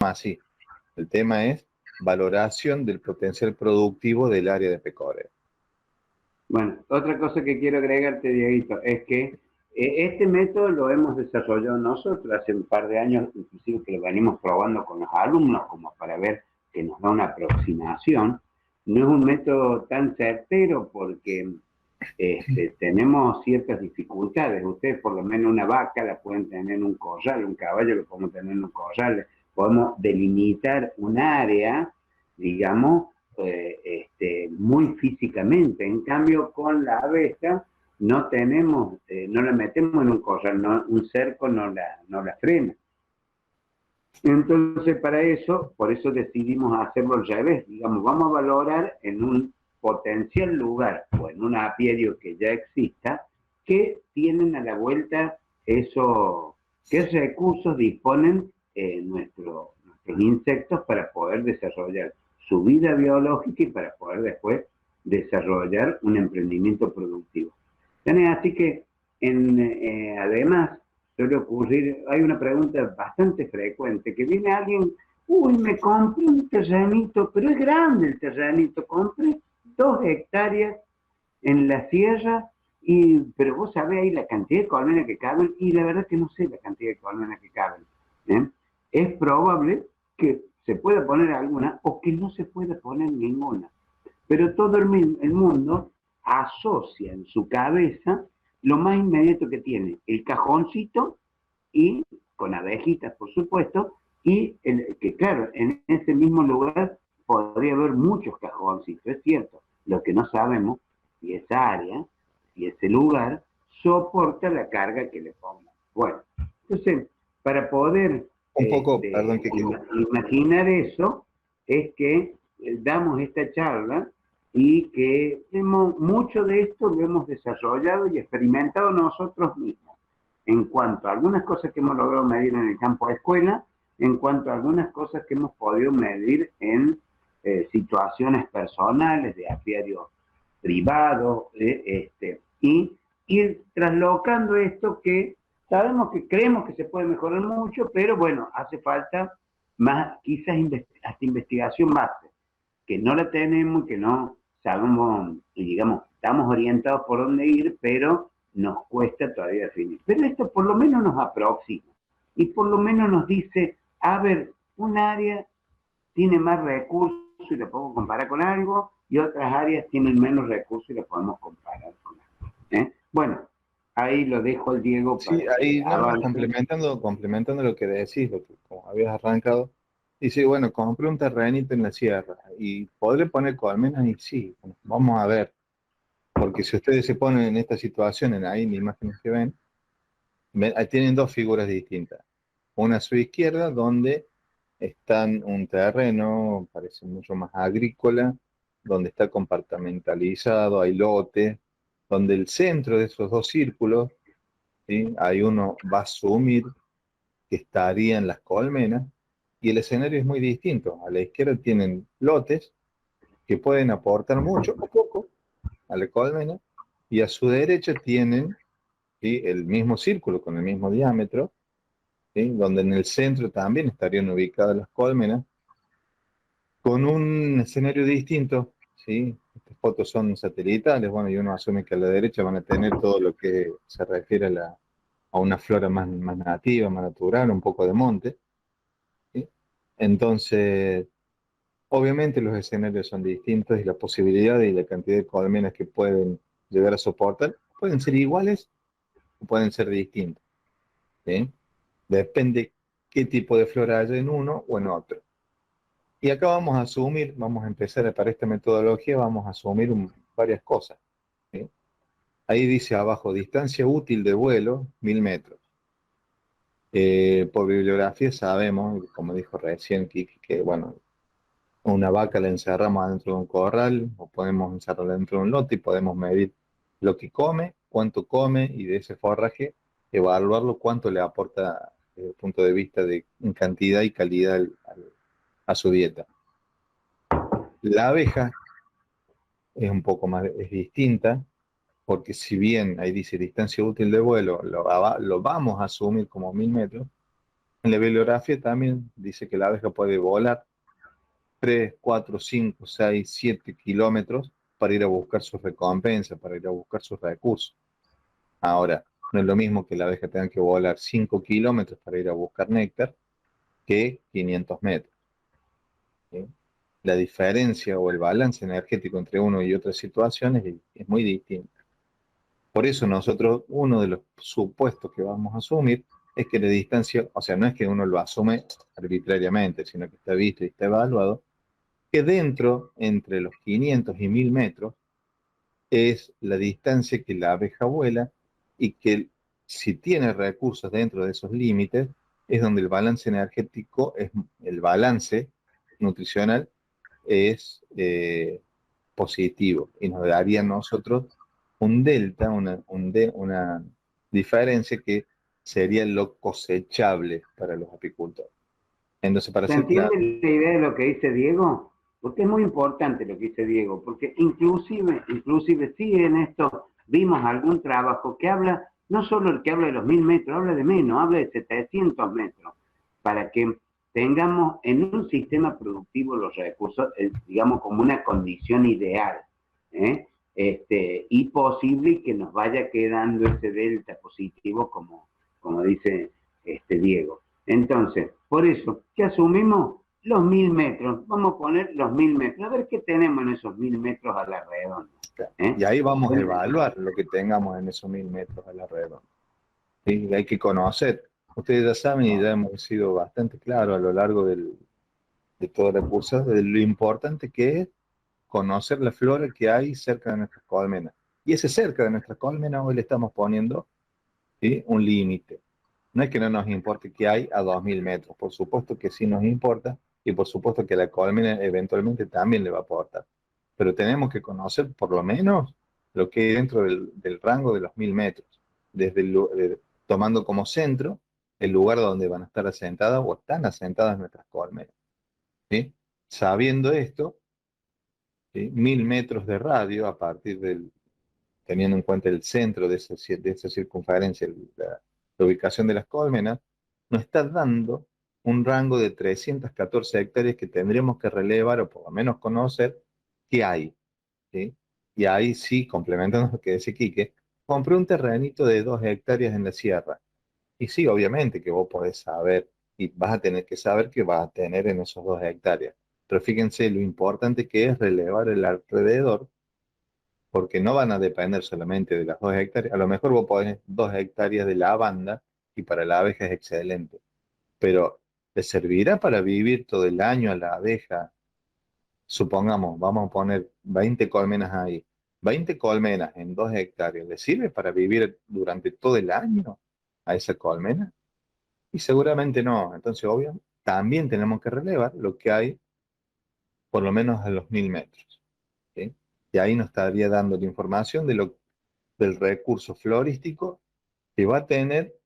así. El tema es valoración del potencial productivo del área de pecoreo. Bueno, otra cosa que quiero agregarte, Dieguito, es que este método lo hemos desarrollado nosotros hace un par de años, inclusive que lo venimos probando con los alumnos, como para ver que nos da una aproximación. No es un método tan certero porque tenemos ciertas dificultades. Ustedes por lo menos una vaca la pueden tener en un corral, un caballo lo podemos tener en un corral, podemos delimitar un área, digamos, muy físicamente. En cambio, con la abeja no tenemos, no la metemos en un corral, no, un cerco no la frena. Entonces, para eso, por eso decidimos hacerlo al revés. Digamos, vamos a valorar en un potencial lugar o en un apiario que ya exista, que tienen a la vuelta eso, qué recursos disponen nuestros insectos para poder desarrollar su vida biológica y para poder después desarrollar un emprendimiento productivo. Así que, además, suele ocurrir, hay una pregunta bastante frecuente, que viene alguien, uy, me compré un terrenito, pero es grande el terrenito, compré 2 hectáreas en la sierra, pero vos sabés ahí la cantidad de colmenas que caben, y la verdad que no sé la cantidad de colmenas que caben. ¿eh? Es probable que se pueda poner alguna o que no se pueda poner ninguna, pero todo el mundo asocia en su cabeza lo más inmediato que tiene, el cajoncito y con abejitas, por supuesto, y que claro, en ese mismo lugar podría haber muchos cajoncitos, es cierto. Lo que no sabemos si esa área, si ese lugar soporta la carga que le pongan. Bueno, entonces, para poder Un poco, perdón, imaginar eso, es que damos esta charla y que mucho de esto lo hemos desarrollado y experimentado nosotros mismos en cuanto a algunas cosas que hemos logrado medir en el campo de escuela, en cuanto a algunas cosas que hemos podido medir en situaciones personales, de apiarios privados, y ir traslocando esto que sabemos que creemos que se puede mejorar mucho, pero bueno, hace falta más, quizás hasta investigación base, que no la tenemos, que no sabemos, y digamos, estamos orientados por dónde ir, pero nos cuesta todavía definir. Pero esto por lo menos nos aproxima y por lo menos nos dice, a ver, un área tiene más recursos y lo podemos comparar con algo, y otras áreas tienen menos recursos y lo podemos comparar con algo. Bueno, ahí lo dejo al Diego sí, para que ahí nada más avance. complementando lo que decís, lo que como habías arrancado, dice, bueno, compré un terrenito en la sierra y podré poner colmenas y sí, vamos a ver, porque si ustedes se ponen en esta situación, ahí en la imagen que ven, ahí tienen dos figuras distintas. Una a su izquierda, donde están un terreno, parece mucho más agrícola, donde está compartimentalizado, hay lotes, donde el centro de esos dos círculos, ¿sí? Ahí uno va a asumir que estarían las colmenas, y el escenario es muy distinto. A la izquierda tienen lotes que pueden aportar mucho o poco a la colmena, y a su derecha tienen, ¿sí?, el mismo círculo con el mismo diámetro, ¿sí?, donde en el centro también estarían ubicadas las colmenas, con un escenario distinto, ¿sí? Estas fotos son satelitales, bueno, y uno asume que a la derecha van a tener todo lo que se refiere a una flora más nativa, más natural, un poco de monte, ¿sí? Entonces, obviamente los escenarios son distintos y la posibilidad y la cantidad de colmenas que pueden llegar a soportar pueden ser iguales o pueden ser distintos, ¿sí? Depende qué tipo de flora haya en uno o en otro. Y acá vamos a asumir, vamos a empezar para esta metodología, vamos a asumir varias cosas, ¿sí? Ahí dice abajo, distancia útil de vuelo, 1000 metros. Por bibliografía sabemos, como dijo recién Kiki, que bueno, una vaca la encerramos dentro de un corral o podemos encerrarla dentro de un lote y podemos medir lo que come, cuánto come, y de ese forraje evaluarlo cuánto le aporta desde el punto de vista de cantidad y calidad a su dieta. La abeja es un poco más, es distinta, porque si bien ahí dice distancia útil de vuelo, lo vamos a asumir como 1000 metros, En la bibliografía también dice que la abeja puede volar 3, 4, 5, 6, 7 kilómetros para ir a buscar sus recompensas, para ir a buscar sus recursos. Ahora, no es lo mismo que la abeja tenga que volar 5 kilómetros para ir a buscar néctar que 500 metros. ¿Sí? La diferencia o el balance energético entre uno y otras situaciones es muy distinto. Por eso nosotros, uno de los supuestos que vamos a asumir es que la distancia, o sea, no es que uno lo asume arbitrariamente, sino que está visto y está evaluado, que dentro, entre los 500 y 1000 metros, es la distancia que la abeja vuela y que si tiene recursos dentro de esos límites, es donde el balance energético, el balance nutricional es positivo y nos daría a nosotros un delta, una diferencia que sería lo cosechable para los apicultores. Entonces, para ¿Se ser claro, entiende la idea de lo que dice Diego? Porque es muy importante lo que dice Diego, porque inclusive sí en esto vimos algún trabajo que habla, no solo el que habla de los 1000 metros, habla de menos, habla de 700 metros, para que tengamos en un sistema productivo los recursos, digamos, como una condición ideal, ¿eh? Y posible que nos vaya quedando ese delta positivo, como dice Diego. Entonces, por eso, ¿qué asumimos? Los 1000 metros. Vamos a poner los 1000 metros. A ver qué tenemos en esos 1000 metros a la redonda. y ¿Eh? ahí vamos a evaluar lo que tengamos en esos 1000 metros a la redonda. ¿Sí? Hay que conocer. Ustedes ya saben y ya hemos sido bastante claros a lo largo de toda la cursa de lo importante que es conocer la flora que hay cerca de nuestras colmenas. Y ese cerca de nuestras colmenas hoy le estamos poniendo, ¿sí?, un límite. No es que no nos importe qué hay a 2000 metros, por supuesto que sí nos importa y por supuesto que la colmena eventualmente también le va a aportar. Pero tenemos que conocer por lo menos lo que hay dentro del rango de los 1000 metros, desde tomando como centro el lugar donde van a estar asentadas o están asentadas nuestras colmenas. ¿Sí? Sabiendo esto, ¿sí?, 1000 metros de radio a partir teniendo en cuenta el centro de esa circunferencia, la ubicación de las colmenas, nos está dando un rango de 314 hectáreas que tendremos que relevar o por lo menos conocer qué hay. ¿Sí? Y ahí sí, complementando lo que decía Quique, compré un terrenito de 2 hectáreas en la sierra. Y sí, obviamente que vos podés saber y vas a tener que saber qué vas a tener en esos 2 hectáreas. Pero fíjense lo importante que es relevar el alrededor, porque no van a depender solamente de las 2 hectáreas. A lo mejor vos podés 2 hectáreas de lavanda y para la abeja es excelente, pero ¿le servirá para vivir todo el año a la abeja? Supongamos, vamos a poner 20 colmenas ahí. 20 colmenas en 2 hectáreas, ¿le sirve para vivir durante todo el año a esa colmena? Y seguramente no. Entonces, obvio, también tenemos que relevar lo que hay por lo menos a los 1000 metros. ¿Sí? Y ahí nos estaría dando la información del recurso florístico que va a tener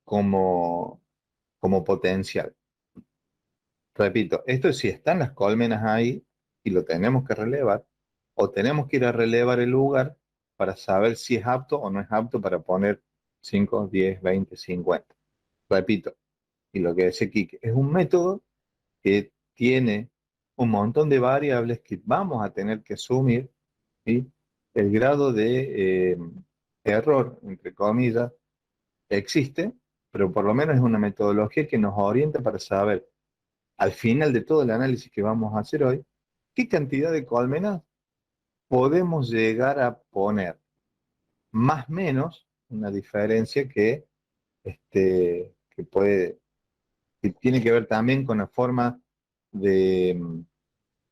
como, como potencial. Repito, esto es si están las colmenas ahí y lo tenemos que relevar, o tenemos que ir a relevar el lugar para saber si es apto o no es apto para poner 5, 10, 20, 50. Repito, y lo que dice Kike, es un método que tiene un montón de variables que vamos a tener que asumir, ¿sí? El grado de error, entre comillas, existe, pero por lo menos es una metodología que nos orienta para saber, al final de todo el análisis que vamos a hacer hoy, qué cantidad de colmenas podemos llegar a poner. Más o menos, una diferencia que puede, que tiene que ver también con la forma de,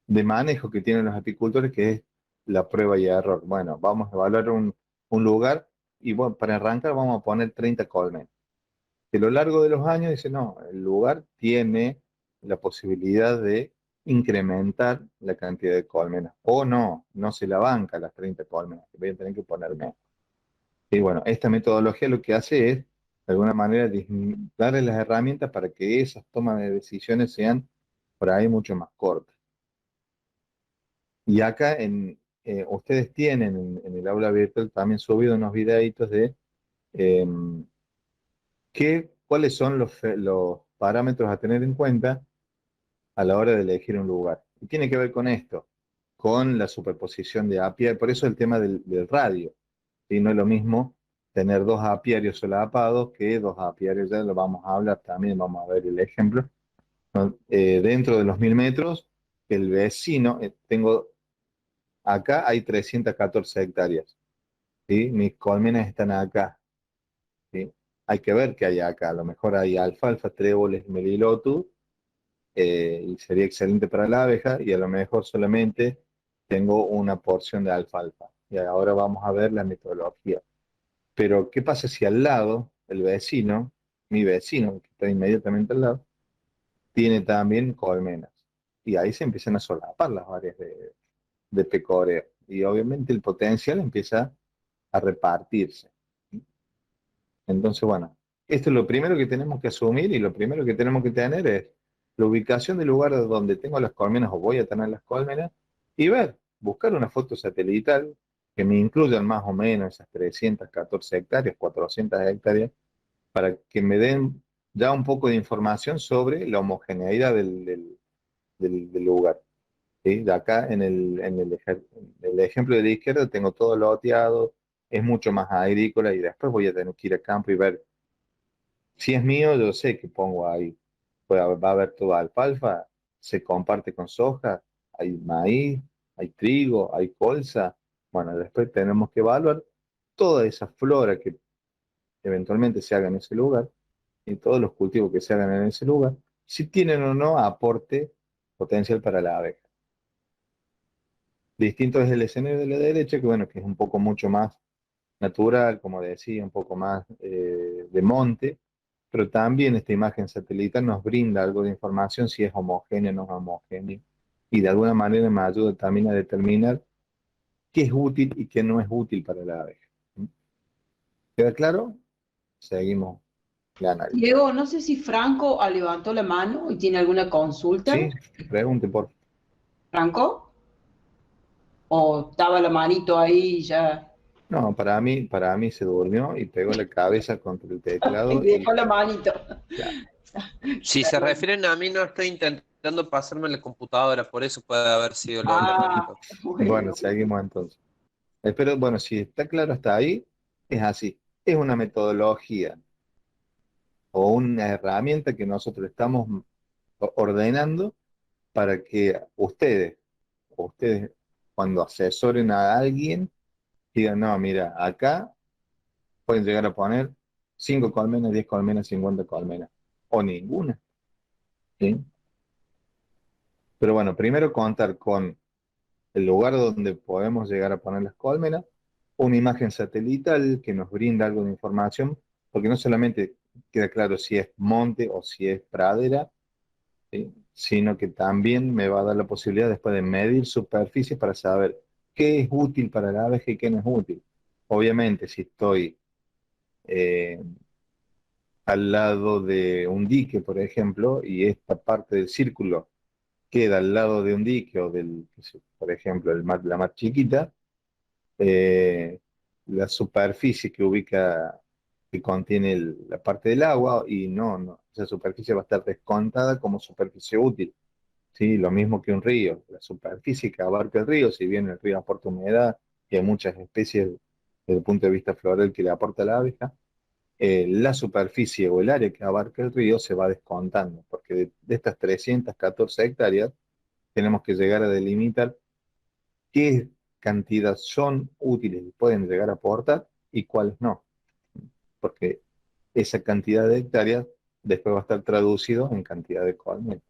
de manejo que tienen los apicultores, que es la prueba y error. Bueno, vamos a evaluar un lugar y bueno, para arrancar vamos a poner 30 colmenas. Que a lo largo de los años dice, no, el lugar tiene la posibilidad de incrementar la cantidad de colmenas. O no, no se la banca las 30 colmenas, que voy a tener que poner menos. Y bueno, esta metodología lo que hace es, de alguna manera, darle las herramientas para que esas tomas de decisiones sean por ahí mucho más cortas. Y acá ustedes tienen en el aula virtual también subido unos videitos de eh, cuáles son los parámetros a tener en cuenta a la hora de elegir un lugar. Y tiene que ver con esto, con la superposición de apiarios. Por eso el tema del radio. ¿Sí? No es lo mismo tener dos apiarios solapados que dos apiarios, ya lo vamos a hablar también, vamos a ver el ejemplo. ¿No? Dentro de los 1000 metros, el vecino, tengo acá hay 314 hectáreas. ¿Sí? Mis colmenas están acá. ¿Sí? Hay que ver qué hay acá. A lo mejor hay alfalfa, tréboles, melilotus, y sería excelente para la abeja, y a lo mejor solamente tengo una porción de alfalfa. Y ahora vamos a ver la metodología. Pero, ¿qué pasa si al lado, el vecino, mi vecino, que está inmediatamente al lado, tiene también colmenas? Y ahí se empiezan a solapar las áreas de pecoreo. Y obviamente el potencial empieza a repartirse. Entonces, bueno, esto es lo primero que tenemos que asumir, y lo primero que tenemos que tener es la ubicación del lugar donde tengo las colmenas o voy a tener las colmenas, y ver, buscar una foto satelital que me incluyan más o menos esas 314 hectáreas, 400 hectáreas, para que me den ya un poco de información sobre la homogeneidad del lugar. ¿Sí? De acá en el ejemplo de la izquierda tengo todo loteado, es mucho más agrícola, y después voy a tener que ir a campo y ver si es mío. Yo sé que pongo ahí, va a haber toda alfalfa, se comparte con soja, hay maíz, hay trigo, hay colza. Bueno, después tenemos que evaluar toda esa flora que eventualmente se haga en ese lugar, y todos los cultivos que se hagan en ese lugar, si tienen o no aporte potencial para la abeja. Distinto es el escenario de la derecha, que bueno, que es un poco mucho más natural, como decía, un poco más de monte, pero también esta imagen satelital nos brinda algo de información si es homogéneo o no es homogéneo, y de alguna manera me ayuda también a determinar qué es útil y qué no es útil para la abeja. ¿Queda claro? Seguimos la análisis. Diego, no sé si Franco levantó la mano y tiene alguna consulta. Sí, pregunte por. ¿Franco? ¿O estaba la manito ahí y ya? No, para mí se durmió y pegó la cabeza contra el Y teclado y dejó la manito. ya. Si se refieren a mí, no estoy intentando pasarme la computadora, por eso puede haber sido lo de la Ah, manito. Bueno, bueno. seguimos entonces. Espero, bueno, si está claro hasta ahí, es así. Es una metodología o una herramienta que nosotros estamos ordenando para que ustedes, cuando asesoren a alguien, digan, no, mira, acá pueden llegar a poner 5 colmenas, 10 colmenas, 50 colmenas, o ninguna. ¿Sí? Pero bueno, primero contar con el lugar donde podemos llegar a poner las colmenas, una imagen satelital que nos brinda algo de información, porque no solamente queda claro si es monte o si es pradera, ¿sí? Sino que también me va a dar la posibilidad después de medir superficie para saber qué es útil para la abeja y qué no es útil. Obviamente, si estoy eh, al lado de un dique, por ejemplo, y esta parte del círculo queda al lado de un dique o por ejemplo, la más chiquita, eh, la superficie que ubica, que contiene la parte del agua, y no, esa superficie va a estar descontada como superficie útil. ¿Sí? Lo mismo que un río, la superficie que abarca el río, si bien el río aporta humedad y hay muchas especies desde el punto de vista floral que le aporta la abeja, la superficie o el área que abarca el río se va descontando, porque de estas 314 hectáreas tenemos que llegar a delimitar qué cantidad son útiles y pueden llegar a aportar y cuáles no, porque esa cantidad de hectáreas después va a estar traducido en cantidad de colmenas.